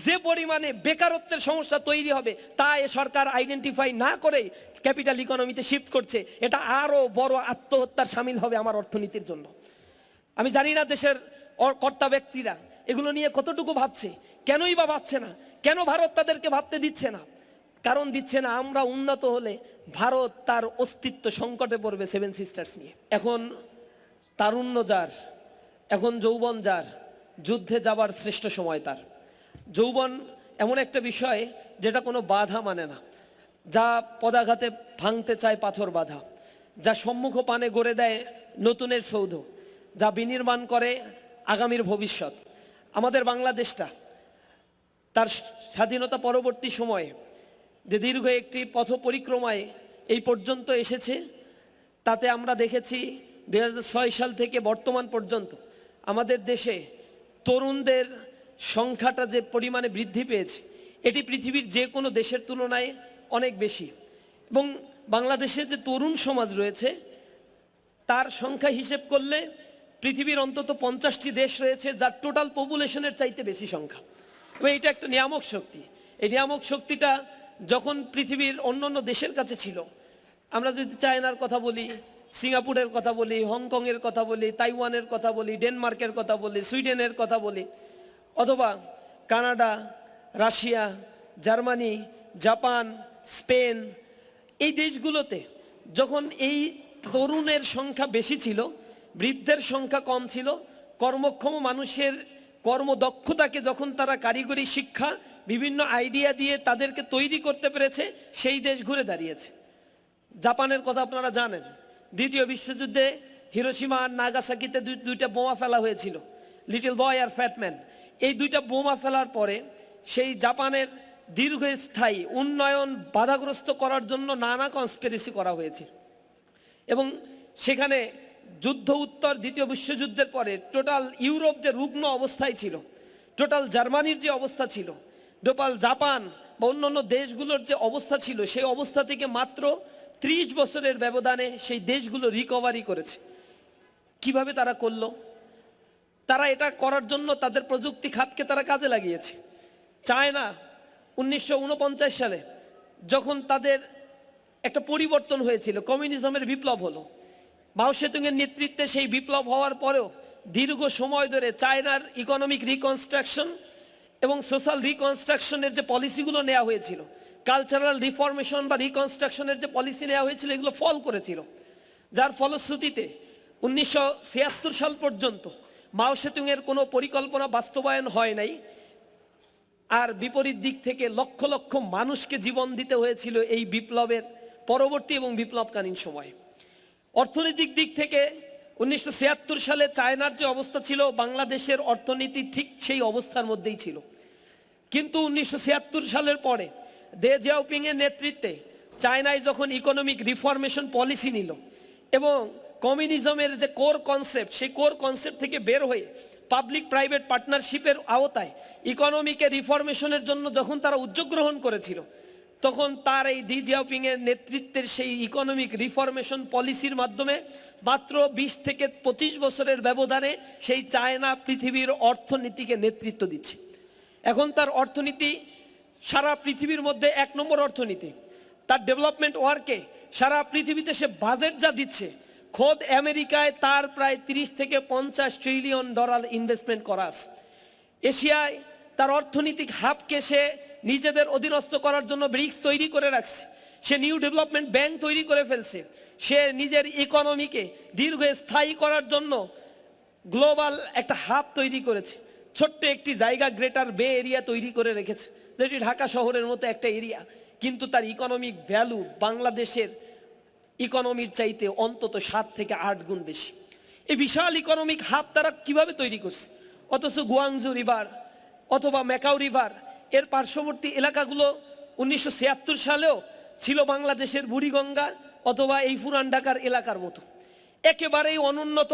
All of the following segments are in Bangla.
যে পরিমাণে বেকারত্বের সমস্যা তৈরি হবে তা এ সরকার আইডেন্টিফাই না করে ক্যাপিটাল ইকোনমিতে শিফট করছে, এটা আরও বড় আত্মহত্যার সামিল হবে আমার অর্থনীতির জন্য। আমি জানি না দেশের কর্তা ব্যক্তিরা এগুলো নিয়ে কতটুকু ভাবছে, কেনই বা ভাবছে না, কেন ভারত তাদেরকে ভাবতে দিচ্ছে না? কারণ দিচ্ছে না, আমরা উন্নত হলে ভারত তার অস্তিত্ব সংকটে পড়বে সেভেন সিস্টার্স নিয়ে। এখন তারুণ্য যার, এখন যৌবন যার, যুদ্ধে যাবার শ্রেষ্ঠ সময় তার। যৌবন এমন একটা বিষয় যেটা কোনো বাধা মানে না, যা পদাঘাতে ভাঙতে চায় পাথর বাধা, যা সম্মুখ পানে গড়ে দেয় নতুনের সৌধ, যা বিনির্মাণ করে আগামীর ভবিষ্যৎ। আমাদের বাংলাদেশটা তার স্বাধীনতা পরবর্তী সময়ে যে দীর্ঘ একটি পথ পরিক্রমায় এই পর্যন্ত এসেছে, তাতে আমরা দেখেছি 2006 সাল থেকে বর্তমান পর্যন্ত আমাদের দেশে তরুণদের সংখ্যাটা যে পরিমাণে বৃদ্ধি পেয়েছে, এটি পৃথিবীর যে কোনো দেশের তুলনায় অনেক বেশি। এবং বাংলাদেশে যে তরুণ সমাজ রয়েছে তার সংখ্যা হিসেব করলে পৃথিবীর অন্তত 50টি দেশ রয়েছে যার টোটাল পপুলেশনের চাইতে বেশি সংখ্যা। এবং এটা একটা নিয়ামক শক্তি। এই নিয়ামক শক্তিটা যখন পৃথিবীর অন্যান্য দেশের কাছে ছিল, আমরা যদি চায়নার কথা বলি, সিঙ্গাপুরের কথা বলি, হংকংয়ের কথা বলি, তাইওয়ানের কথা বলি, ডেনমার্কের কথা বলি, সুইডেনের কথা বলি, অথবা Canada, Russia, Germany, Japan, Spain, এই দেশগুলোতে যখন এই তরুণের সংখ্যা বেশি ছিল, বৃদ্ধের সংখ্যা কম ছিল, কর্মক্ষম মানুষের কর্মদক্ষতাকে যখন তারা কারিগরি শিক্ষা বিভিন্ন আইডিয়া দিয়ে তাদেরকে তৈরি করতে পেরেছে, সেই দেশ ঘুরে দাঁড়িয়েছে। জাপানের কথা আপনারা জানেন, দ্বিতীয় বিশ্বযুদ্ধে হিরোশিমা আর নাগাসাকিতে দুইটা বোমা ফেলা হয়েছিল, লিটল বয় আর ফ্যাটম্যান। এই দুইটা বোমা ফেলার পরে সেই জাপানের দীর্ঘস্থায়ী উন্নয়ন বাধাগ্রস্ত করার জন্য নানা কনস্পিরেসি করা হয়েছে। এবং সেখানে যুদ্ধ উত্তর দ্বিতীয় বিশ্বযুদ্ধের পরে টোটাল ইউরোপ যে রুগ্ন অবস্থায় ছিল, টোটাল জার্মানির যে অবস্থা ছিল, টোটাল জাপান বা অন্যান্য দেশগুলোর যে অবস্থা ছিল, সেই অবস্থা থেকে মাত্র 30 বছরের ব্যবধানে সেই দেশগুলো রিকভারি করেছে। কিভাবে তারা করলো? তারা এটা করার জন্য তাদের প্রযুক্তি খাতকে তারা কাজে লাগিয়েছে। চায়না 1949 সালে যখন তাদের একটা পরিবর্তন হয়েছিল, কমিউনিজমের বিপ্লব হলো, মাও সেতুংয়ের নেতৃত্বে সেই বিপ্লব হওয়ার পরেও দীর্ঘ সময় ধরে চায়নার ইকোনমিক রিকনস্ট্রাকশন এবং সোশ্যাল রিকনস্ট্রাকশনের যে পলিসিগুলো নেওয়া হয়েছিল, কালচারাল রিফরমেশন বা রিকনস্ট্রাকশনের যে পলিসি নেওয়া হয়েছিল, এগুলো ফল করেছিল। যার ফলশ্রুতিতে 1976 সাল পর্যন্ত মাও সেতুংয়ের কোনো পরিকল্পনা বাস্তবায়ন হয় নাই। আর বিপরীত দিক থেকে লক্ষ লক্ষ মানুষকে জীবন দিতে হয়েছিল এই বিপ্লবের পরবর্তী এবং বিপ্লবকালীন সময়। অর্থনৈতিক দিক থেকে 1976 সালে চায়নার যে অবস্থা ছিল, বাংলাদেশের অর্থনীতি ঠিক সেই অবস্থার মধ্যেই ছিল। কিন্তু 1976 সালের পরে দে জিয়াওপিং এর নেতৃত্বে চায়নায় যখন ইকোনমিক রিফরমেশন পলিসি নিল এবং কমিউনিজমের যে কোর কনসেপ্ট, সেই কোর কনসেপ্ট থেকে বের হয়ে পাবলিক প্রাইভেট পার্টনারশিপের আওতায় ইকোনমিকে রিফরমেশনের জন্য যখন তারা উদ্যোগ গ্রহণ করেছিল, তখন তার এই দি জিয়াওপিং এর নেতৃত্বের সেই ইকোনমিক রিফরমেশন পলিসির মাধ্যমে মাত্র 20 থেকে 25 বছরের ব্যবধানে সেই চায়না পৃথিবীর অর্থনীতিকে নেতৃত্ব দিচ্ছে। এখন তার অর্থনীতি সারা পৃথিবীর মধ্যে 1 নম্বর অর্থনীতি। তার ডেভেলপমেন্ট ওয়ার্কে সারা পৃথিবীতে সে বাজেট যা দিচ্ছে, খোদ আমেরিকায় তার প্রায় 30 থেকে 50 ট্রিলিয়ন ডলার ইনভেস্টমেন্ট করা আছে। এশিয়ায় তার অর্থনৈতিক হাবকে সে নিজেদের অধীনস্থ করার জন্য ব্রিক্স তৈরি করে রাখছে। সে নিউ ডেভেলপমেন্ট ব্যাংক তৈরি করে ফেলছে। সে নিজের ইকোনমিকে দীর্ঘস্থায়ী করার জন্য গ্লোবাল একটা হাব তৈরি করেছে। ছোট্ট একটি জায়গা, গ্রেটার বে এরিয়া তৈরি করে রেখেছে, যেটি ঢাকা শহরের মতো একটা এরিয়া, কিন্তু তার ইকোনমিক ভ্যালু বাংলাদেশের ইকোনমির চাইতে অন্তত 7 থেকে 8 গুণ বেশি। এই বিশাল ইকোনমিক হাব তারা কিভাবে তৈরি করছে? অথচ গুয়াংজু রিভার অথবা ম্যাকাও রিভার এর পার্শ্ববর্তী এলাকাগুলো 1976 সালেও ছিল বাংলাদেশের বুড়িগঙ্গা অথবা এই পুরান ঢাকার এলাকার মতো একেবারেই অনুন্নত,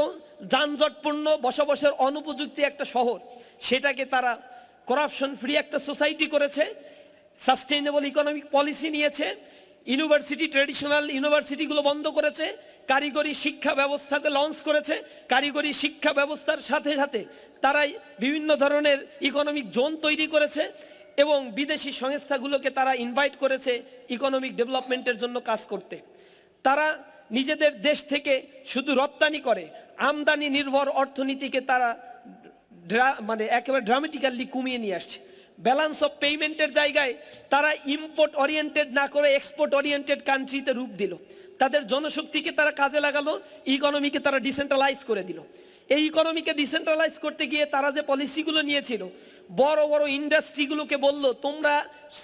যানজটপূর্ণ, বসবাসের অনুপযুক্ত একটা শহর। সেটাকে তারা করাপশন ফ্রি একটা সোসাইটি করেছে, সাস্টেইনেবল ইকোনমিক পলিসি নিয়েছে, ইউনিভার্সিটি, ট্রেডিশনাল ইউনিভার্সিটিগুলো বন্ধ করেছে, কারিগরি শিক্ষা ব্যবস্থাকে লঞ্চ করেছে। কারিগরি শিক্ষা ব্যবস্থার সাথে সাথে তারাই বিভিন্ন ধরনের ইকোনমিক জোন তৈরি করেছে এবং বিদেশি সংস্থাগুলোকে তারা ইনভাইট করেছে ইকোনমিক ডেভেলপমেন্টের জন্য কাজ করতে। তারা নিজেদের দেশ থেকে শুধু রপ্তানি করে, আমদানি নির্ভর অর্থনীতিকে তারা মানে একেবারে ড্রামেটিক্যালি কমিয়ে নিয়ে আসছে। ব্যালেন্স অফ পেমেন্টের জায়গায় তারা ইম্পোর্ট ওরিয়েন্টেড না করে এক্সপোর্ট ওরিয়েন্টেড কান্ট্রিতে রূপ দিল। তাদের জনশক্তিকে তারা কাজে লাগালো, ইকোনমিকে তারা ডিসেন্ট্রালাইজ করে দিল। এই ইকোনমিকে ডিসেন্ট্রালাইজ করতে গিয়ে তারা যে পলিসিগুলো নিয়েছিল, বড় বড় ইন্ডাস্ট্রিগুলোকে বলল তোমরা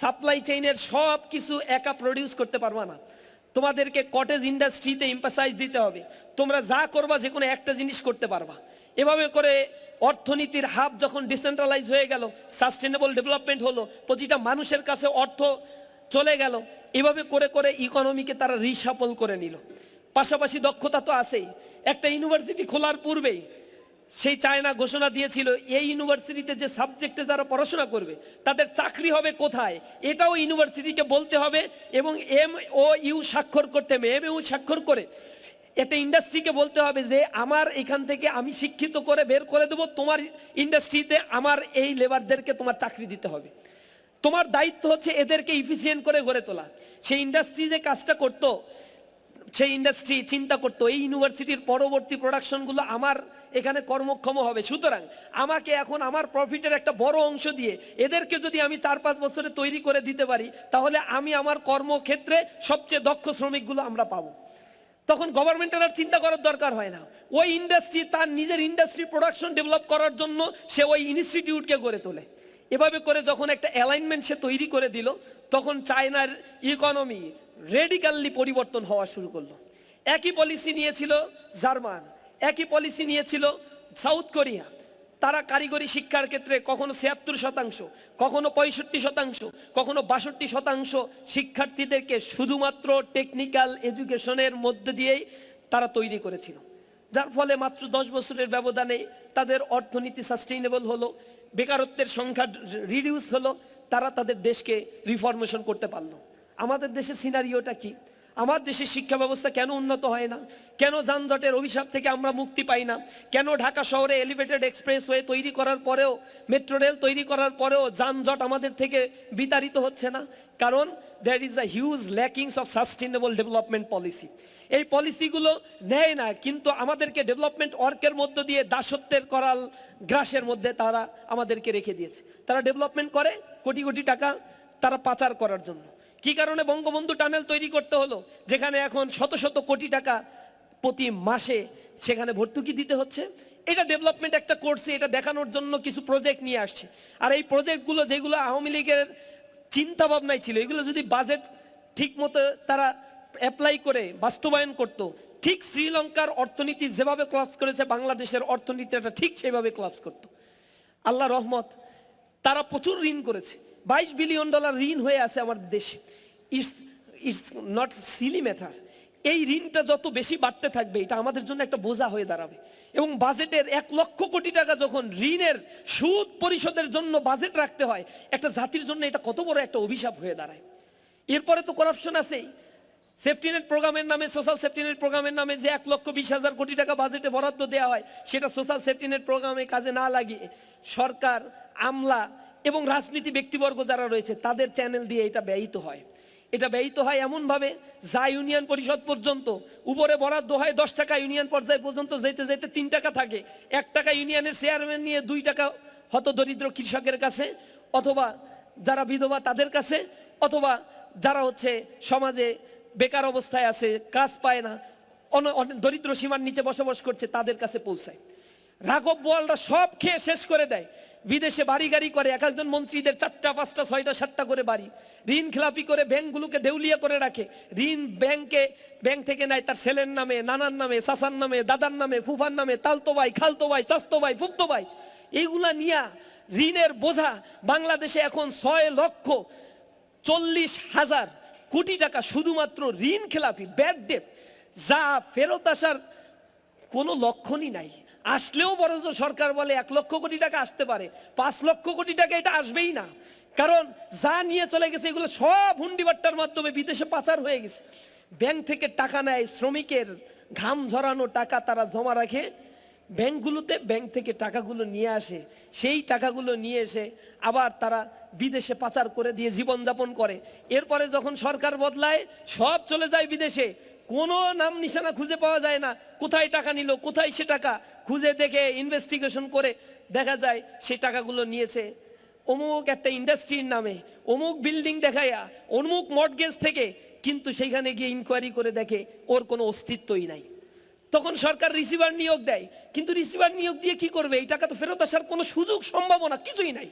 সাপ্লাই চেইনের সব কিছু একা প্রডিউস করতে পারবা না, তোমাদেরকে কটেজ ইন্ডাস্ট্রিতে এমফাসাইজ দিতে হবে, তোমরা যা করবা যে কোনো একটা জিনিস করতে পারবা। এভাবে করে অর্থনীতির হাব যখন ডিসেন্ট্রালাইজ হয়ে গেল, সাস্টেনেবল ডেভেলপমেন্ট হলো, প্রতিটা মানুষের কাছে অর্থ চলে গেল, এভাবে করে করে ইকোনমিকে তারা রিসাপল করে নিল। পাশাপাশি দক্ষতা তো আছেই। একটা ইউনিভার্সিটি খোলার পূর্বেই সেই চায়না ঘোষণা দিয়েছিল এই ইউনিভার্সিটিতে যে সাবজেক্টে যারা পড়াশোনা করবে তাদের চাকরি হবে কোথায়, এটাও ইউনিভার্সিটিকে বলতে হবে এবং MOU স্বাক্ষর করতে হবে। MOU স্বাক্ষর করে একটা ইন্ডাস্ট্রিকে বলতে হবে যে আমার এখান থেকে আমি শিক্ষিত করে বের করে দেবো, তোমার ইন্ডাস্ট্রিতে আমার এই লেবারদেরকে তোমার চাকরি দিতে হবে, তোমার দায়িত্ব হচ্ছে এদেরকে ইফিসিয়েন্ট করে গড়ে তোলা। সেই ইন্ডাস্ট্রি যে কাজটা করতো, সেই ইন্ডাস্ট্রি চিন্তা করতো এই ইউনিভার্সিটির পরবর্তী প্রোডাকশনগুলো আমার এখানে কর্মক্ষম হবে, সুতরাং আমাকে এখন আমার প্রফিটের একটা বড় অংশ দিয়ে এদেরকে যদি আমি 4-5 বছরে তৈরি করে দিতে পারি তাহলে আমি আমার কর্মক্ষেত্রে সবচেয়ে দক্ষ শ্রমিকগুলো আমরা পাবো। তখন গভর্নমেন্টের আর চিন্তা করার দরকার হয় না, ওই ইন্ডাস্ট্রি তার নিজের ইন্ডাস্ট্রি প্রোডাকশন ডেভেলপ করার জন্য সে ওই ইনস্টিটিউটকে গড়ে তোলে। এভাবে করে যখন একটা অ্যালাইনমেন্ট সে তৈরি করে দিল, তখন চায়নার ইকোনমি রেডিক্যালি পরিবর্তন হওয়া শুরু করলো। একই পলিসি নিয়েছিল জার্মান, একই পলিসি নিয়েছিল সাউথ কোরিয়া। তারা কারিগরি শিক্ষার ক্ষেত্রে কখনো 76%, কখনো 65%, কখনো 62% শিক্ষার্থীদেরকে শুধুমাত্র টেকনিক্যাল এডুকেশনের মধ্যে দিয়েই তারা তৈরি করেছিল, যার ফলে মাত্র 10 বছরের ব্যবধানে তাদের অর্থনীতি সাস্টেইনেবল হলো, বেকারত্বের সংখ্যা রিডিউস হলো, তারা তাদের দেশকে রিফরমেশন করতে পারলো। আমাদের দেশের সিনারিওটা কি? আমার দেশের শিক্ষা ব্যবস্থা কেন উন্নত হয় না? কেন যানজটের অভিশাপ থেকে আমরা মুক্তি পাই না? কেন ঢাকা শহরে এলিভেটেড এক্সপ্রেসওয়ে তৈরি করার পরেও, মেট্রো রেল তৈরি করার পরেও যানজট আমাদের থেকে বিতাড়িত হচ্ছে না? কারণ there is a huge lackings of sustainable development policy. এই পলিসিগুলো নেয় না, কিন্তু আমাদেরকে ডেভেলপমেন্ট ওয়ার্কের মধ্য দিয়ে দাসত্বের করাল গ্রাসের মধ্যে তারা আমাদেরকে রেখে দিয়েছে। তারা ডেভেলপমেন্ট করে কোটি কোটি টাকা তারা পাচার করার জন্য। কি কারণে বঙ্গবন্ধু টানেল তৈরি করতে হলো, যেখানে এখন শত শত কোটি টাকা প্রতি মাসে সেখানে ভর্তুকি দিতে হচ্ছে? এটা ডেভেলপমেন্ট একটা করছে, এটা দেখানোর জন্য কিছু প্রজেক্ট নিয়ে আসছে। আর এই প্রজেক্টগুলো যেগুলো আওয়ামী লীগের চিন্তা ভাবনায় ছিল, এগুলো যদি বাজেট ঠিক মতো তারা অ্যাপ্লাই করে বাস্তবায়ন করত, ঠিক শ্রীলঙ্কার অর্থনীতি যেভাবে ক্লাপস করেছে বাংলাদেশের অর্থনীতিটা ঠিক সেভাবে ক্লাপস করত। আল্লাহ রহমত, তারা প্রচুর ঋণ করেছে, $22 বিলিয়ন ঋণ হয়ে আছে আমার দেশে। It's not Seely matter. এই ঋণটা যত বেশি বাড়তে থাকবে এটা আমাদের জন্য একটা বোঝা হয়ে দাঁড়াবে। এবং বাজেটের 1 লক্ষ কোটি টাকা যখন ঋণের সুদ পরিশোধের জন্য বাজেট রাখতে হয়, একটা জাতির জন্য এটা কত বড় একটা অভিশাপ হয়ে দাঁড়ায়। এরপরে তো করাপশন আছেই। সেফটিনেট প্রোগ্রামের নামে, সোশ্যাল সেফটিনেট প্রোগ্রামের নামে যে 1,20,000 কোটি টাকা বাজেটে বরাদ্দ দেওয়া হয়, সেটা সোশ্যাল সেফটিনেট প্রোগ্রামে কাজে না লাগিয়ে সরকার, আমলা এবং রাজনীতি ব্যক্তিবর্গ যারা রয়েছে তাদের চ্যানেল দিয়ে এটা ব্যয়িত হয়। এটা ব্যয়িত হয় এমনভাবে যা ইউনিয়ন পরিষদ পর্যন্ত উপরে বরাদ্দ হয় 10 টাকা, ইউনিয়ন পর্যায় পর্যন্ত যেতে যেতে 3 টাকা থাকে। 1 টাকা ইউনিয়নের চেয়ারম্যান নিয়ে 2 টাকা হত দরিদ্র কৃষকের কাছে, অথবা যারা বিধবা তাদের কাছে, অথবা যারা হচ্ছে সমাজে বেকার অবস্থায় আছে, কাজ পায় না, দরিদ্র সীমার নিচে বসবাস করছে, তাদের কাছে পৌঁছায়। রাঘব বোয়ালরা সব খেয়ে শেষ করে দেয়, বিদেশে বাড়ি গাড়ি করে, এক একজন মন্ত্রীদের 4টা 5টা 6টা 7টা করে বাড়ি, ঋণ খেলাপি করে ব্যাংকগুলোকে দেউলিয়া করে রাখে। ঋণ ব্যাংক থেকে নেয় তার ছেলের নামে, নানার নামে, চাচার নামে, দাদার নামে, ফুফার নামে, তালতো ভাই, খালতো ভাই, চাস্তো ভাই, ফুফতো ভাই, এইগুলা নিয়া ঋণের বোঝা বাংলাদেশে এখন 6,40,000 কোটি টাকা শুধুমাত্র ঋণ খেলাপি, ব্যাড ডেট, যা ফেরত আসার কোনো লক্ষণই নাই। আসলেও বরঞ্চ সরকার বলে 1 লক্ষ কোটি টাকা আসতে পারে, 5 লক্ষ কোটি টাকা এটা আসবেই না। কারণ যা নিয়ে চলে গেছে এগুলো সব হুন্ডি বাট্টার মাধ্যমে বিদেশে পাচার হয়ে গেছে। ব্যাংক থেকে টাকা নেয়, শ্রমিকের ঘাম ঝরানো টাকা তারা জমা রাখে ব্যাংকগুলোতে, ব্যাংক থেকে টাকাগুলো নিয়ে আসে, সেই টাকাগুলো নিয়ে এসে আবার তারা বিদেশে পাচার করে দিয়ে জীবনযাপন করে। এরপরে যখন সরকার বদলায় সব চলে যায় বিদেশে, কোনো নাম নিশানা খুঁজে পাওয়া যায় না, কোথায় টাকা নিল, কোথায় সে টাকা খুঁজে দেখে ইনভেস্টিগেশন করে দেখা যায় সেই টাকাগুলো নিয়েছে অমুক একটা ইন্ডাস্ট্রির নামে, অমুক বিল্ডিং দেখায়া, অমুক মর্টগেজ থেকে, কিন্তু সেইখানে গিয়ে ইনকোয়ারি করে দেখে ওর কোনো অস্তিত্বই নাই। তখন সরকার রিসিভার নিয়োগ দেয়, কিন্তু রিসিভার নিয়োগ দিয়ে কি করবে? এই টাকা তো ফেরত আসার কোনো সুযোগ সম্ভাবনা কিছুই নাই।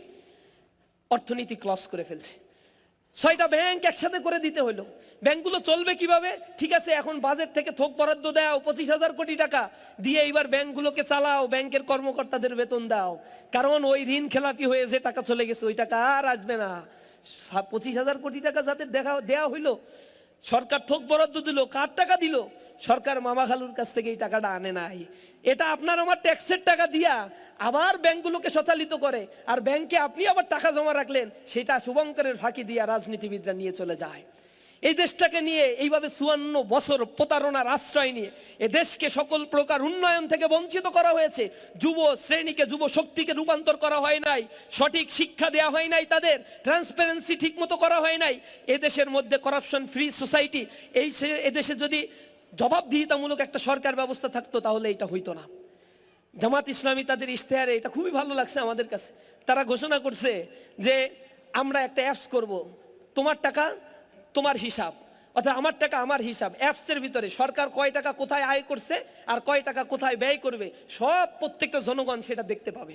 অর্থনীতি ক্লস করে ফেলছে। 6টা ব্যাংক একসাথে করে দিতে হলো। ব্যাংকগুলো চলবে কিভাবে? ঠিক আছে, এখন বাজেট থেকে থোক বরাদ্দ দাও 25,000 কোটি টাকা দিয়ে, এইবার ব্যাংকগুলোকে চালাও, ব্যাংকের কর্মকর্তাদের বেতন দাও, কারণ ওই ঋণ খেলাপি হয়ে যে টাকা চলে গেছে ওই টাকা আর আসবে না। 25,000 কোটি টাকা যাদের দেওয়া হইলো, সরকার থোক বরাদ্দ দিল, কার টাকা দিল? সরকার মামা খালুর কাছ থেকে এই টাকাটা আনে নাই, এটা আপনার আমার ট্যাক্সের টাকা দিয়া আবার ব্যাংকগুলোকে সচালিত করে, আর ব্যাংকে আপনি আবার টাকা জমা রাখলেন, সেটা শুভঙ্করের ফাঁকি দিয়া রাজনীতিবিদরা নিয়ে চলে যায়। এই দেশটাকে নিয়ে এইভাবে 54 বছর প্রতারণার আশ্রয় নিয়ে এ দেশকে সকল প্রকার উন্নয়ন থেকে বঞ্চিত করা হয়েছে। যুব শ্রেণীকে, যুব শক্তিকে রূপান্তর করা হয় নাই, সঠিক শিক্ষা দেওয়া হয় নাই, তাদের ট্রান্সপারেন্সি ঠিক মতো করা হয় নাই। এদেশের মধ্যে করাপশন ফ্রি সোসাইটি, এদেশে যদি জবাবদিহিতামূলক একটা সরকার ব্যবস্থা থাকতো তাহলে এটা হইতো না। জামাত ইসলামী তাদের ইশতেহারে, এটা খুবই ভালো লাগছে আমাদের কাছে, তারা ঘোষণা করছে যে আমরা একটা অ্যাপস করব, তোমার টাকা তোমার হিসাব, অর্থাৎ আমার টাকা আমার হিসাব। অ্যাপসের ভিতরে সরকার কয় টাকা কোথায় আয় করছে আর কয় টাকা কোথায় ব্যয় করবে সব প্রত্যেকটা জনগণ সেটা দেখতে পাবে।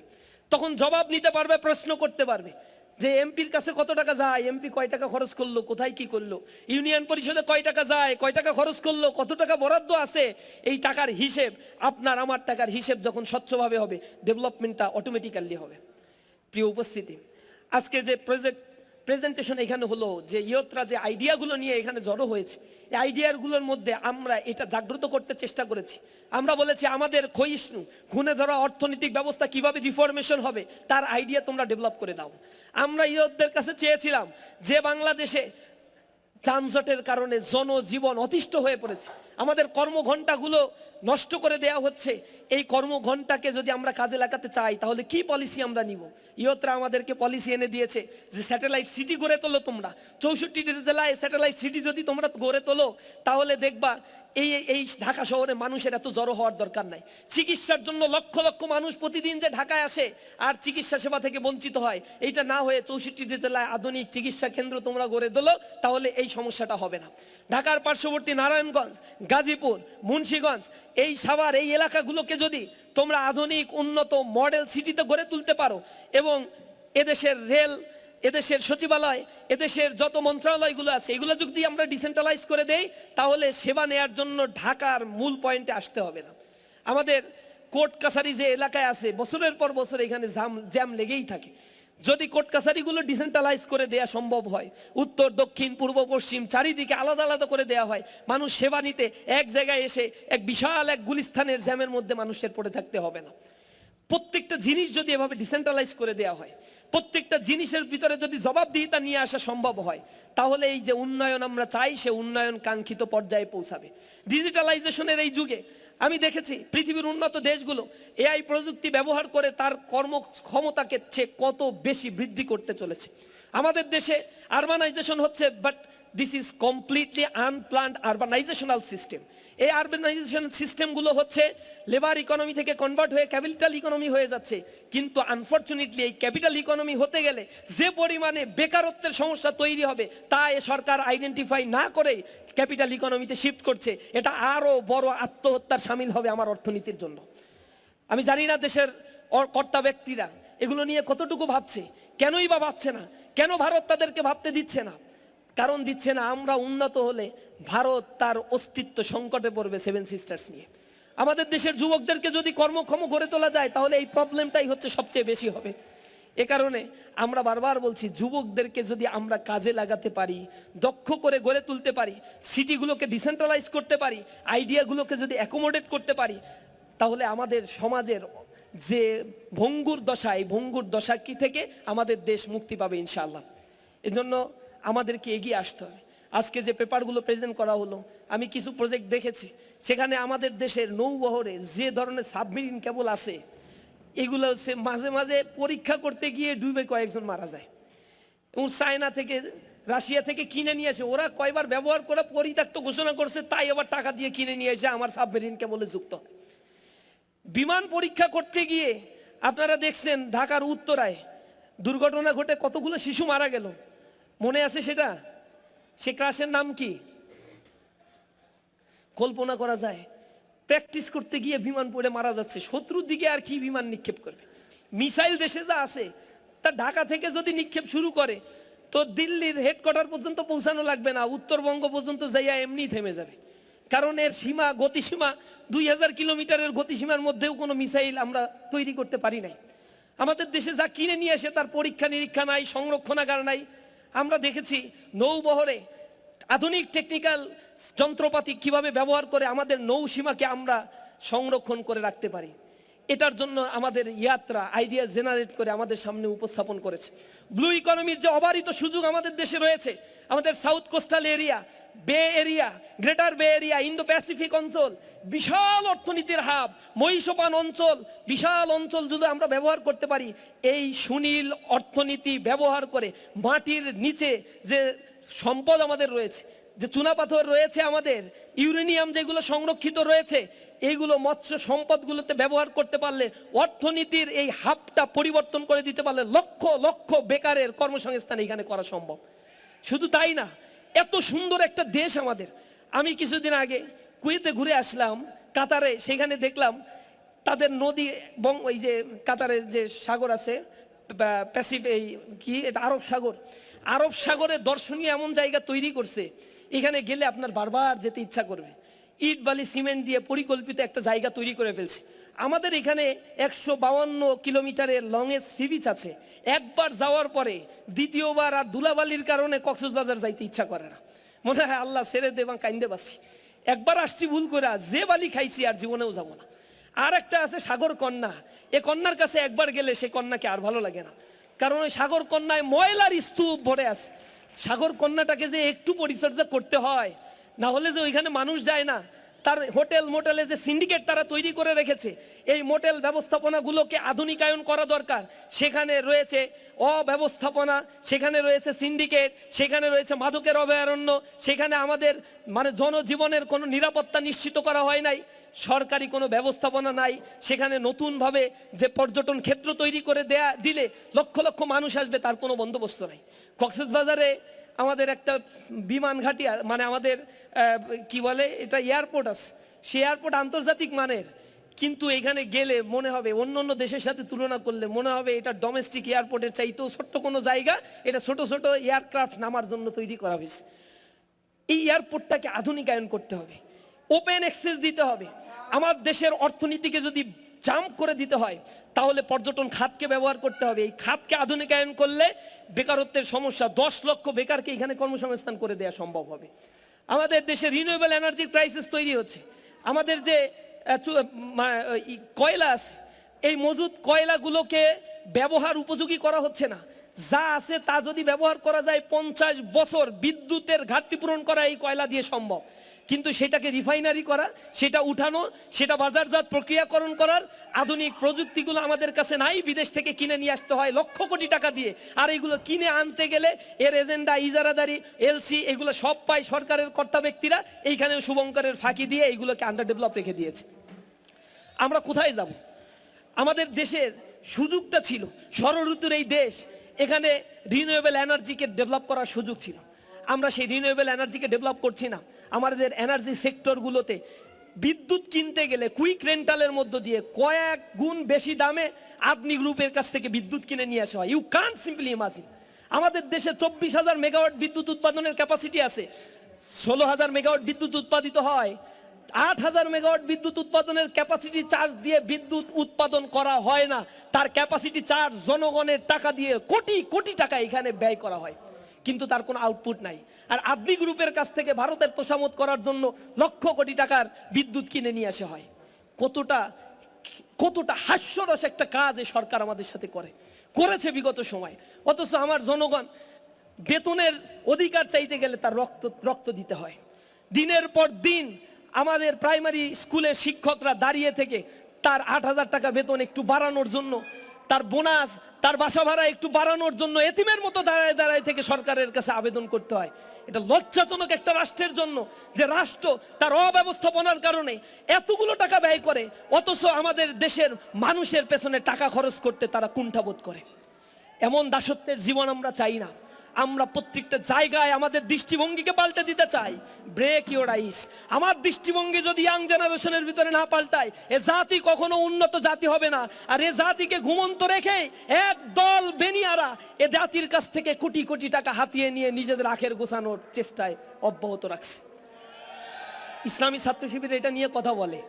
তখন জবাব নিতে পারবে, প্রশ্ন করতে পারবে যে এমপির কাছে কত টাকা যায়, এমপি কয় টাকা খরচ করলো, কোথায় কি করলো, ইউনিয়ন পরিষদে কয় টাকা যায়, কয় টাকা খরচ করলো, কত টাকা বরাদ্দ আছে, এই টাকার হিসেব, আপনার আমার টাকার হিসেব যখন স্বচ্ছভাবে হবে, ডেভেলপমেন্টটা অটোমেটিক্যালি হবে। প্রিয় উপস্থিতি, আজকে যে প্রেজেন্টেশন এখানে হলো, যে ইয়তরা যে আইডিয়াগুলো নিয়ে এখানে জড়ো হয়েছে, এই আইডিয়াগুলোর মধ্যে আমরা এটা জাগ্রত করতে চেষ্টা করেছি। আমরা বলেছি আমাদের ক্ষয়িষ্ণু ঘুণে ধরা অর্থনৈতিক ব্যবস্থা কিভাবে রিফরমেশন হবে তার আইডিয়া তোমরা ডেভেলপ করে দাও। আমরা ইয়তদের কাছে চেয়েছিলাম যে বাংলাদেশে যানজটের কারণে জনজীবন অতিষ্ঠ হয়ে পড়েছে, আমাদের কর্মঘণ্টাগুলো নষ্ট করে দেয়া হচ্ছে, এই কর্মঘণ্টাকে যদি আমরা কাজে লাগাতে চাই তাহলে কি পলিসি আমরা নিব? ইয়তরা আমাদেরকে পলিসি এনে দিয়েছে যে স্যাটেলাইট সিটি গড়ে তোলো, তোমরা 64টি জেলায় স্যাটেলাইট সিটি যদি তোমরা গড়ে তোলো তাহলে দেখবা এই ঢাকা শহরে মানুষের এত জড়ো হওয়ার দরকার নাই। চিকিৎসার জন্য লক্ষ লক্ষ মানুষ প্রতিদিন যে ঢাকায় আসে আর চিকিৎসা সেবা থেকে বঞ্চিত হয়, এইটা না হয়ে 64টি জেলায় আধুনিক চিকিৎসা কেন্দ্র তোমরা গড়ে তোলো, তাহলে এই সমস্যাটা হবে না। ঢাকার পার্শ্ববর্তী নারায়ণগঞ্জ, গাজীপুর, মুন্সিগঞ্জ, এই সাভার, এই এলাকাগুলোকে যদি তোমরা আধুনিক উন্নত মডেল সিটিতে গড়ে তুলতে পারো এবং এদেশের রেল, এদেশের সচিবালয়, এদেশের যত মন্ত্রণালয়গুলো আছে এগুলো যদি আমরা ডিসেন্ট্রালাইজ করে দেই তাহলে সেবা নেয়ার জন্য ঢাকার মূল পয়েন্টে আসতে হবে না। আমাদের কোর্ট কাছারি যে এলাকায় আছে বছরের পর বছর এখানে জ্যাম লেগেই থাকে। যদি কোর্ট কাছারিগুলো ডিসেন্ট্রালাইজ করে দেয়া সম্ভব হয়, উত্তর দক্ষিণ পূর্ব পশ্চিম চারিদিকে আলাদা আলাদা করে দেয়া হয়, মানুষ সেবা নিতে এক জায়গায় এসে এক বিশাল এক গুলিস্তানের জ্যামের মধ্যে মানুষের পড়ে থাকতে হবে না। প্রত্যেকটা জিনিস যদি এভাবে ডিসেন্ট্রালাইজ করে দেওয়া হয়, প্রত্যেকটা জিনিসের ভিতরে যদি জবাবদিহিতা নিয়ে আসা সম্ভব হয়, তাহলে এই যে উন্নয়ন আমরা চাই সে উন্নয়ন কাঙ্ক্ষিত পর্যায়ে পৌঁছাবে। ডিজিটালাইজেশনের এই যুগে আমি দেখেছি পৃথিবীর উন্নত দেশগুলো এআই প্রযুক্তি ব্যবহার করে তার কর্মক্ষমতাকে কত বেশি বৃদ্ধি করতে চলেছে। আমাদের দেশে আরবানাইজেশন হচ্ছে, but this is completely unplanned urbanisational system. এই আরবানাইজেশন সিস্টেমগুলো হচ্ছে লেবার ইকোনমি থেকে কনভার্ট হয়ে ক্যাপিটাল ইকোনমি হয়ে যাচ্ছে, কিন্তু আনফরচুনেটলি এই ক্যাপিটাল ইকোনমি হতে গেলে যে পরিমাণে বেকারত্বের সমস্যা তৈরি হবে তা এ সরকার আইডেন্টিফাই না করেই ক্যাপিটাল ইকোনমিতে শিফট করছে, এটা আরও বড় আত্মহত্যার সামিল হবে আমার অর্থনীতির জন্য। আমি জানি না দেশের কর্তা ব্যক্তিরা এগুলো নিয়ে কতটুকু ভাবছে, কেনই বা ভাবছে না, কেন ভারত তাদেরকে ভাবতে দিচ্ছে না? কারণ দিচ্ছে না, আমরা উন্নত হলে ভারত তার অস্তিত্ব সংকটে পড়বে সেভেন সিস্টার্স নিয়ে। আমাদের দেশের যুবকদেরকে যদি কর্মক্ষম গড়ে তোলা যায় তাহলে এই প্রবলেমটাই হচ্ছে সবচেয়ে বেশি হবে। এ কারণে আমরা বারবার বলছি, যুবকদেরকে যদি আমরা কাজে লাগাতে পারি, দক্ষ করে গড়ে তুলতে পারি, সিটিগুলোকে ডিসেন্ট্রালাইজ করতে পারি, আইডিয়াগুলোকে যদি অ্যাকোমোডেট করতে পারি, তাহলে আমাদের সমাজের যে ভঙ্গুর দশা, এই ভঙ্গুর দশা কি থেকে আমাদের দেশ মুক্তি পাবে ইনশাআল্লাহ। এজন্য আমাদেরকে এগিয়ে আসতে হবে। আজকে যে পেপারগুলো প্রেজেন্ট করা হলো, আমি কিছু প্রজেক্ট দেখেছি, সেখানে আমাদের দেশের নৌবহরে যে ধরনের সাবমেরিন কেবল আছে, এগুলো হচ্ছে মাঝে মাঝে পরীক্ষা করতে গিয়ে ডুবে কয়েকজন মারা যায়। এবং চায়না থেকে, রাশিয়া থেকে কিনে নিয়ে আসে, ওরা কয়বার ব্যবহার করে পরিত্যক্ত ঘোষণা করছে, তাই আবার টাকা দিয়ে কিনে নিয়ে এসে আমার সাবমেরিন কেবলে যুক্ত হয়। বিমান পরীক্ষা করতে গিয়ে আপনারা দেখছেন ঢাকার উত্তরায় দুর্ঘটনা ঘটে কতগুলো শিশু মারা গেল, মনে আছে সেটা? সে ক্রাশের নাম কি? কল্পনা করা যায়। প্র্যাকটিস করতে গিয়ে বিমান পড়ে মারা যাচ্ছে, শত্রুর দিকে আর কি বিমান নিক্ষেপ করবে? মিসাইল দেশে যা আছে, তা ঢাকা থেকে যদি নিক্ষেপ শুরু করে তো দিল্লির হেডকোয়ার্টার পর্যন্ত পৌঁছানো লাগবে না, উত্তরবঙ্গ পর্যন্ত যাইয়া এমনি থেমে যাবে। কারণ এর সীমা, গতিসীমা 2000 কিলোমিটারের গতিসীমার মধ্যেও কোনো মিসাইল আমরা তৈরি করতে পারি নাই। আমাদের দেশে যা কিনে নিয়ে আসে তার পরীক্ষা নিরীক্ষা নাই, সংরক্ষণাগার নাই। আমরা দেখেছি নৌবহরে আধুনিক টেকনিক্যাল যন্ত্রপাতি কিভাবে ব্যবহার করে আমাদের নৌসীমাকে আমরা সংরক্ষণ করে রাখতে পারি। এটার জন্য আমাদের ইয়াত্রা আইডিয়া জেনারেট করে আমাদের সামনে উপস্থাপন করেছে। ব্লু ইকোনমির যে অবারিত সুযোগ আমাদের দেশে রয়েছে, আমাদের সাউথ কোস্টাল এরিয়া, বে এরিয়া, গ্রেটার বে এরিয়া, ইন্দো প্যাসিফিক অঞ্চল, বিশাল অর্থনীতির হাব, মহিষপান অঞ্চল, বিশাল অঞ্চল যদি আমরা ব্যবহার করতে পারি, এই সুনীল অর্থনীতি ব্যবহার করে মাটির নিচে যে সম্পদ আমাদের রয়েছে, যে চুনাপাথর রয়েছে, আমাদের ইউরেনিয়াম যেগুলো সংরক্ষিত রয়েছে, এইগুলো মৎস্য সম্পদগুলোতে ব্যবহার করতে পারলে, অর্থনীতির এই হাবটা পরিবর্তন করে দিতে পারলে লক্ষ লক্ষ বেকারের কর্মসংস্থান এখানে করা সম্ভব। শুধু তাই না, এত সুন্দর একটা দেশ আমাদের। আমি কিছুদিন আগে কুয়েতে ঘুরে আসলাম, কাতারে, সেখানে দেখলাম তাদের নদী, এই যে কাতারের যে সাগর আছে প্যাসিফিক, এই কি এটা আরব সাগর, আরব সাগরে দর্শনীয় এমন জায়গা তৈরি করছে, এখানে গেলে আপনার বারবার যেতে ইচ্ছা করবে। ইট বালি সিমেন্ট দিয়ে পরিকল্পিত একটা জায়গা তৈরি করে ফেলছে। আমাদের এখানে 152 কিলোমিটারের লংয়ের সি বিচ আছে, একবার যাওয়ার পরে দ্বিতীয়বার আর ধুলাবালির কারণে কক্সবাজার যাইতে ইচ্ছা করে না, মনে হয় আল্লাহ ছেড়ে দেবাং কাইন্দে বাসি, একবার আসছি ভুল করে, যে বালি খাইছি আর জীবনেও যাব না। আর একটা আছে সাগর কন্যা, এ কন্যার কাছে একবার গেলে সে কন্যাকে আর ভালো লাগে না, কারণ ওই সাগর কন্যায় ময়লার স্তূপ ভরে আছে। সাগর কন্যাটাকে যে একটু পরিচর্যা করতে হয়, না হলে যে ওইখানে মানুষ যায় না। তার হোটেল মোটেলে যে সিন্ডিকেট তারা তৈরি করে রেখেছে, এই মোটেল ব্যবস্থাপনাগুলোকে আধুনিকায়ন করা দরকার। সেখানে রয়েছে অব্যবস্থাপনা, সেখানে রয়েছে সিন্ডিকেট, সেখানে রয়েছে মাদকের অভয়ারণ্য, সেখানে আমাদের মানে জনজীবনের কোনো নিরাপত্তা নিশ্চিত করা হয় নাই, সরকারি কোনো ব্যবস্থাপনা নাই। সেখানে নতুনভাবে যে পর্যটন ক্ষেত্র তৈরি করে দিলে লক্ষ লক্ষ মানুষ আসবে, তার কোনো বন্দোবস্ত নাই। কক্সবাজারে আমাদের একটা বিমান ঘাঁটি, মানে আমাদের কি বলে এটা, এয়ারপোর্ট আছে, সে এয়ারপোর্ট আন্তর্জাতিক মানের, কিন্তু এখানে গেলে মনে হবে অন্য অন্য দেশের সাথে তুলনা করলে মনে হবে এটা ডোমেস্টিক এয়ারপোর্টের চাইতেও ছোট্ট কোনো জায়গা, এটা ছোট ছোট এয়ারক্রাফট নামার জন্য তৈরি করা হয়েছে। এই এয়ারপোর্টটাকে আধুনিকায়ন করতে হবে, ওপেন অ্যাক্সেস দিতে হবে। আমার দেশের অর্থনীতিকে যদি জাম্প করে দিতে হয়, তাহলে পর্যটন খাতকে ব্যবহার করতে হবে। এই খাতকে আধুনিকায়ন করলে বেকারত্বের সমস্যা, 10 লক্ষ বেকারকে এখানে কর্মসংস্থান করে দেওয়া সম্ভব হবে। আমাদের দেশে রিনিউয়েবল এনার্জির ক্রাইসিস তৈরি হচ্ছে। আমাদের যে কয়লা আছে, এই মজুদ কয়লাগুলোকে ব্যবহার উপযোগী করা হচ্ছে না। যা আছে তা যদি ব্যবহার করা যায়, 50 বছর বিদ্যুতের ঘাটতি পূরণ করা এই কয়লা দিয়ে সম্ভব। কিন্তু সেটাকে রিফাইনারি করা, সেটা উঠানো, সেটা বাজারজাত প্রক্রিয়াকরণ করার আধুনিক প্রযুক্তিগুলো আমাদের কাছে নাই, বিদেশ থেকে কিনে নিয়ে আসতে হয় লক্ষ কোটি টাকা দিয়ে। আর এগুলো কিনে আনতে গেলে এর এজেন্ডা, ইজারাদারি, এলসি, এগুলো সব পায় সরকারের কর্তা ব্যক্তিরা। এইখানে শুভঙ্করের ফাঁকি দিয়ে এইগুলোকে আন্ডার ডেভেলপ রেখে দিয়েছে। আমরা কোথায় যাব? আমাদের দেশের সুযোগটা ছিল, ষড়ঋতুর এই দেশ, এখানে রিনিউয়েবল এনার্জিকে ডেভেলপ করার সুযোগ ছিল। আমরা সেই রিনিউয়েবল এনার্জিকে ডেভেলপ করছি না। আমাদের এনার্জি সেক্টরগুলোতে বিদ্যুৎ কিনতে গেলে কুইক রেন্টালের মধ্য দিয়ে কয়েক গুণ বেশি দামে আদনি গ্রুপের কাছ থেকে বিদ্যুৎ কিনে নিয়ে আসা হয়। You can't simply imagine. আমাদের দেশে 24,000 মেগাওয়াট বিদ্যুৎ উৎপাদনের ক্যাপাসিটি আছে, 16,000 মেগাওয়াট বিদ্যুৎ উৎপাদিত হয়। 8,000 মেগাওয়াট বিদ্যুৎ উৎপাদনের ক্যাপাসিটি চার্জ দিয়ে বিদ্যুৎ উৎপাদন করা হয় না, তার ক্যাপাসিটি চার্জ জনগণের টাকা দিয়ে কোটি কোটি টাকা এখানে ব্যয় করা হয়, কিন্তু তার কোনো আউটপুট নাই। আর আদনি গ্রুপের কাছ থেকে ভারতের তোষামত করার জন্য লক্ষ কোটি টাকার বিদ্যুৎ কিনে নিয়ে আসা হয়। কতটা হাস্যরস একটা কাজ এই সরকার আমাদের সাথে করেছে বিগত সময়। অথচ আমার জনগণ বেতনের অধিকার চাইতে গেলে তার রক্ত দিতে হয়। দিনের পর দিন আমাদের প্রাইমারি স্কুলের শিক্ষকরা দাঁড়িয়ে থেকে তার 8,000 টাকা বেতন একটু বাড়ানোর জন্য, তার বোনাস, তার বাসা ভাড়া একটু বাড়ানোর জন্য এতিমের মতো দাঁড়ায় দাঁড়ায় থেকে সরকারের কাছে আবেদন করতে হয়। এটা লজ্জাজনক একটা রাষ্ট্রের জন্য, যে রাষ্ট্র তার অব্যবস্থাপনার কারণে এতগুলো টাকা ব্যয় করে, অথচ আমাদের দেশের মানুষের পেছনে টাকা খরচ করতে তারা কুণ্ঠাবোধ করে। এমন দাসত্বের জীবন আমরা চাই না। আমরা প্রত্যেকটা জায়গায় আমাদের দৃষ্টিভঙ্গিকে পাল্টে দিতে চাই। Break your ice. আমার দৃষ্টিভঙ্গি যদি ইয়াং জেনারেশনের ভিতরে না পাল্টায়, এ জাতি কখনো উন্নত জাতি হবে না। আর এ জাতিকে ঘুমন্ত রেখে এক দল বেনিয়ারা এ জাতির কাছ থেকে কোটি কোটি টাকা হাতিয়ে নিয়ে নিজেদের আখের গোছানোর চেষ্টায় অব্যাহত রাখছে। ইসলামী ছাত্র শিবির এটা নিয়ে কথা বলে।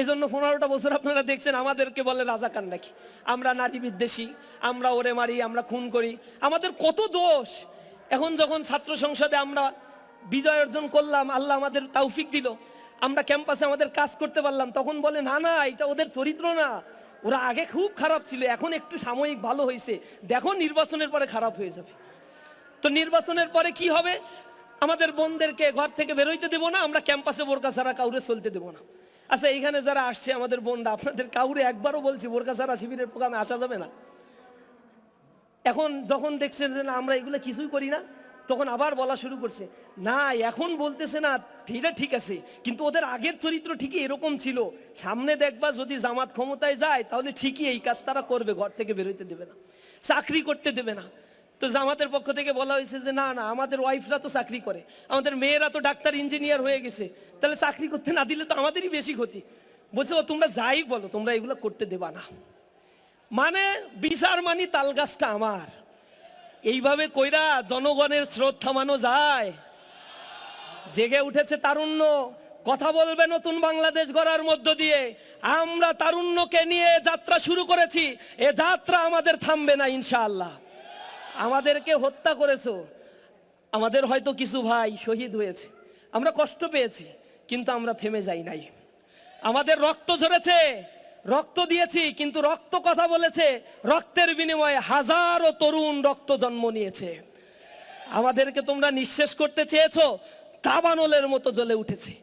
এজন্য 15টা বছর আপনারা দেখছেন আমাদেরকে বলে রাজাকার নাকি, আমরা নারী বিদ্বেষী, আমরা ওরে মারি, আমরা খুন করি, আমাদের কত দোষ। এখন যখন ছাত্র সংসদে আমরা বিজয় অর্জন করলাম, আল্লাহ আমাদের তৌফিক দিল, আমরা ক্যাম্পাসে আমাদের কাজ করতে পারলাম, তখন বলে না না এটা ওদের চরিত্র না, ওরা আগে খুব খারাপ ছিল, এখন একটু সাময়িক ভালো হয়েছে, দেখো নির্বাচনের পরে খারাপ হয়ে যাবে। তো নির্বাচনের পরে কি হবে? আমাদের বোনদেরকে ঘর থেকে বেরোইতে দেবো না, আমরা ক্যাম্পাসে বোরকা ছাড়া কাউরে চলতে দেবো না। আচ্ছা, এইখানে যারা আসছে আমাদের বোনরা, আপনাদের কাউরে একবারও বলছি বোরকা ছাড়া শিবিরের প্রোগ্রামে আসা যাবে না? এখন যখন দেখছেন যে না আমরা এগুলো কিছুই করি না, তখন আবার বলা শুরু করছে। না, এখন বলতেছে না এটা ঠিক আছে, কিন্তু ওদের আগের চরিত্র ঠিকই এরকম ছিল, সামনে দেখবা যদি জামাত ক্ষমতায় যায় তাহলে ঠিকই এই কাজ তারা করবে, ঘর থেকে বেরোইতে দেবে না, চাকরি করতে দেবে না। তো জামাতের পক্ষ থেকে বলা হয়েছে যে না না, আমাদের ওয়াইফরা তো চাকরি করে, আমাদের মেয়েরা তো ডাক্তার ইঞ্জিনিয়ার হয়ে গেছে, তাহলে চাকরি করতে না দিলে তো আমাদেরই বেশি ক্ষতি। বলছে ও তোমরা যাই বলো, তোমরা এগুলো করতে দেবা না। মানে বিচার মানি তাল গাছটা আমার। এইভাবে কইরা জনগণের স্রোত থামানো যায়? জেগে উঠেছে তারুণ্য, কথা বলবে নতুন বাংলাদেশ গড়ার মধ্য দিয়ে। আমরা তারুণ্যকে নিয়ে যাত্রা শুরু করেছি, এ যাত্রা আমাদের থামবে না ইনশাআল্লাহ। আমাদেরকে হত্যা করেছো, আমাদের হয়তো কিছু ভাই শহীদ হয়েছে, আমরা কষ্ট পেয়েছি, কিন্তু আমরা থেমে যাই নাই। আমাদের রক্ত ঝরেছে, রক্ত দিয়েছি, কিন্তু রক্ত কথা বলেছে, রক্তের বিনিময়ে হাজারো তরুণ রক্ত জন্ম নিয়েছে। আমাদেরকে তোমরা নিঃশেষ করতে চেয়েছো, দাবানলের মতো জ্বলে উঠেছে।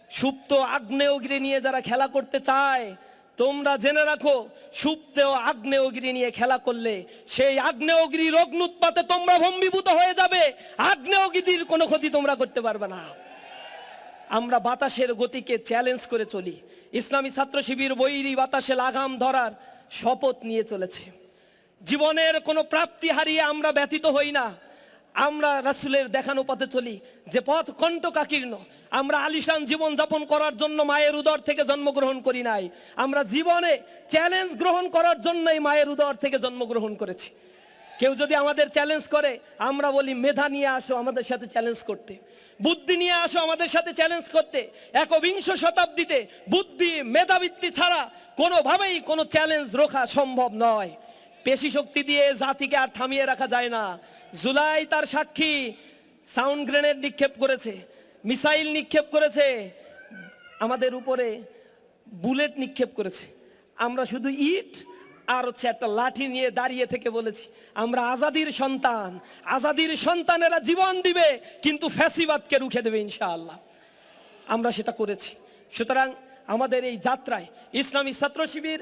সুপ্ত আগ্নেয়গিরি নিয়ে যারা খেলা করতে চায়, তোমরা জেনে রাখো, সুপ্ত আগ্নেয়গিরি নিয়ে খেলা করলে সেই আগ্নেয়গিরির অগ্নুৎপাতে তোমরা ভম্বীভূত হয়ে যাবে। আগ্নেয়গিরির কোনো ক্ষতি তোমরা করতে পারবে না। আমরা বাতাসের গতিকে চ্যালেঞ্জ করে চলি। ইসলামী ছাত্র শিবির বৈরী বাতাসে লাগাম ধরার শপথ নিয়ে চলেছে। জীবনের কোনো প্রাপ্তি হারিয়ে আমরা ব্যথিত হই না। আমরা রাসূলের দেখানো পথে চলি, যে পথ কণ্টকাকীর্ণ। আমরা আলিশান জীবন যাপন করার জন্য মায়ের উদর থেকে জন্মগ্রহণ করি নাই, আমরা জীবনে চ্যালেঞ্জ গ্রহণ করার জন্যই মায়ের উদর থেকে জন্মগ্রহণ করেছি। কেউ যদি আমাদের চ্যালেঞ্জ করে, আমরা বলি মেধা নিয়ে আসো আমাদের সাথে চ্যালেঞ্জ করতে, বুদ্ধি নিয়ে আসো আমাদের সাথে চ্যালেঞ্জ করতে। একবিংশ শতাব্দীতে বুদ্ধি মেধাবৃত্তি ছাড়া কোনোভাবেই কোনো চ্যালেঞ্জ রোখা সম্ভব নয়। পেশি শক্তি দিয়ে জাতিকে আর থামিয়ে রাখা যায় না। জুলাই তার সাক্ষী, সাউন্ড গ্রেনেড নিক্ষেপ করেছে, মিসাইল নিক্ষেপ করেছে, আমাদের উপরে বুলেট নিক্ষেপ করেছে। আমরা শুধু ইট আর একটা লাঠি নিয়ে দাঁড়িয়ে থেকে বলেছি আমরা আজাদির সন্তান, আজাদির সন্তানেরা জীবন দিবে, কিন্তু ফ্যাসিবাদকে রুখে দেবে ইনশাআল্লাহ। আমরা সেটা করেছি। সুতরাং আমাদের এই যাত্রায় ইসলামী ছাত্র শিবির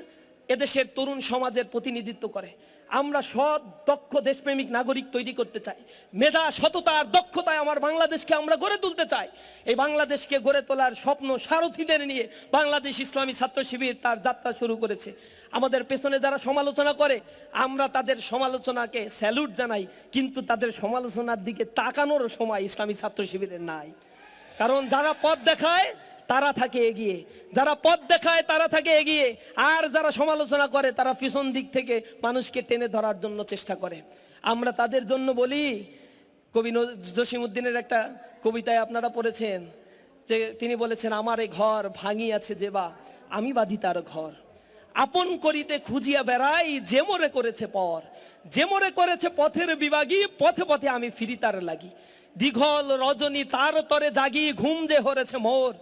এদেশের তরুণ সমাজের প্রতিনিধিত্ব করে। আমরা সৎ দক্ষ দেশপ্রেমিক নাগরিক তৈরি করতে চাই। মেধা সততা আর দক্ষতায় আমার বাংলাদেশকে আমরা গড়ে তুলতে চাই। এই বাংলাদেশকে গড়ে তোলার স্বপ্ন সারথীদের নিয়ে বাংলাদেশ ইসলামী ছাত্র শিবির তার যাত্রা শুরু করেছে। আমাদের পেছনে যারা সমালোচনা করে, আমরা তাদের সমালোচনাকে স্যালুট জানাই, কিন্তু তাদের সমালোচনার দিকে তাকানোর সময় ইসলামী ছাত্র শিবিরের নাই। কারণ যারা পথ দেখায় তারা থাকে এগিয়ে, যারা পথ দেখায় তারা থাকে এগিয়ে, আর যারা সমালোচনা করে তারা পিছন দিক থেকে মানুষকে টেনে ধরার জন্য চেষ্টা করে। আমরা তাদের জন্য বলি, কবি জসিমউদ্দিনের একটা কবিতায় আপনারা পড়েছেন যে তিনি বলেছেন, আমার এ ঘর ভাঙিয়াছে যেবা আমি বাঁধি তার ঘর, আপন করিতে খুঁজিয়া বেড়াই যে মোরে করেছে পর, যে মোরে করেছে পথের বিভাগী, পথে পথে আমি ফিরি তার লাগি, দীঘল রজনী তার তরে জাগি, ঘুম যে হরেছে মোর,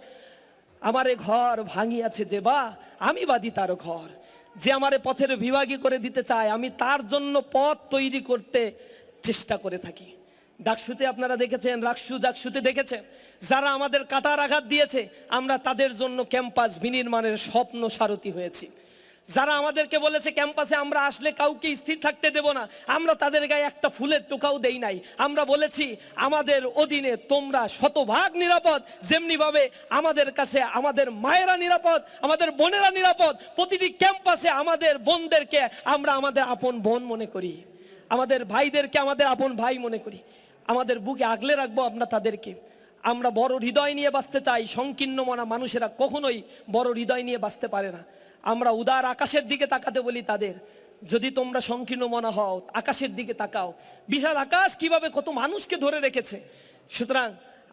আমারে ঘর ভাঙিয়াছে যে বা আমি বাঁধি তার ঘর। যে আমারে পথের বিভাগী করে দিতে চায়, আমি তার জন্য পথ তৈরি করতে চেষ্টা করে থাকি। ডাকসুতে আপনারা দেখেছেন, ডাকসুতে দেখেছেন, যারা আমাদের কাটার আঘাত দিয়েছে আমরা তাদের জন্য ক্যাম্পাস বিনির্মাণের স্বপ্ন সারথি হয়েছি। যারা আমাদেরকে বলেছে ক্যাম্পাসে আমরা আসলে কাউকে স্থির থাকতে দেব না, আমরা তাদের গায়ে একটা ফুলের টোকাও দেই নাই। আমরা বলেছি আমাদের অধীনে তোমরা শতভাগ নিরাপদ, যেমনি ভাবে আমাদের কাছে আমাদের মায়েরা নিরাপদ, আমাদের বোনেরা নিরাপদ। প্রতিটি ক্যাম্পাসে আমাদের বোনদেরকে আমরা আমাদের আপন বোন মনে করি, আমাদের ভাইদেরকে আমাদের আপন ভাই মনে করি, আমাদের বুকে আগলে রাখবো আমরা তাদেরকে। আমরা বড় হৃদয় নিয়ে বাঁচতে চাই। সংকীর্ণ মনা মানুষেরা কখনোই বড় হৃদয় নিয়ে বাঁচতে পারে না। আমরা উদার আকাশের দিকে তাকাতে বলি তাদের, যদি তোমরা সংকীর্ণ মনা হও আকাশের দিকে তাকাও। বিশাল আকাশ কিভাবে কত মানুষকে ধরে রেখেছে। সুতরাং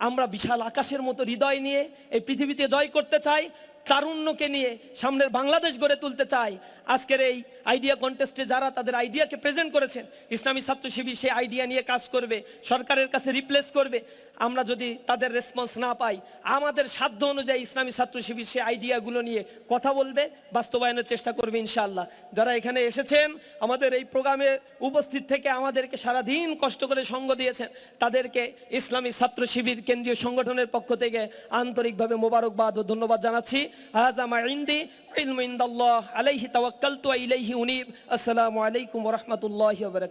আমরা বিশাল আকাশের মতো হৃদয় নিয়ে এই পৃথিবীতে জয় করতে চাই, তারুণ্যকে নিয়ে সামনের বাংলাদেশ গড়ে তুলতে চাই। আজকের এই আইডিয়া কন্টেস্টে যারা তাদের আইডিয়াকে প্রেজেন্ট করেছেন, ইসলামী ছাত্র শিবির সেই আইডিয়া নিয়ে কাজ করবে, সরকারের কাছে রিপ্লেস করবে। আমরা যদি তাদের রেসপন্স না পাই, আমাদের সাধ্য অনুযায়ী ইসলামী ছাত্র শিবির সেই আইডিয়াগুলো নিয়ে কথা বলবে, বাস্তবায়নের চেষ্টা করবে ইনশাআল্লাহ। যারা এখানে এসেছেন, আমাদের এই প্রোগ্রামে উপস্থিত থেকে আমাদেরকে সারাদিন কষ্ট করে সঙ্গ দিয়েছেন, তাদেরকে ইসলামী ছাত্র শিবির কেন্দ্রীয় সংগঠনের পক্ষ থেকে আন্তরিকভাবে মোবারকবাদ ও ধন্যবাদ জানাচ্ছি। হাযা মা ইনদি ইলমু ইনদাল্লাহ আলাইহি তাওয়াক্কালতু ওয়া ইলাইহি উনীব। আসসালামু আলাইকুম ওয়া রাহমাতুল্লাহি ওয়া বারাকাতুহু।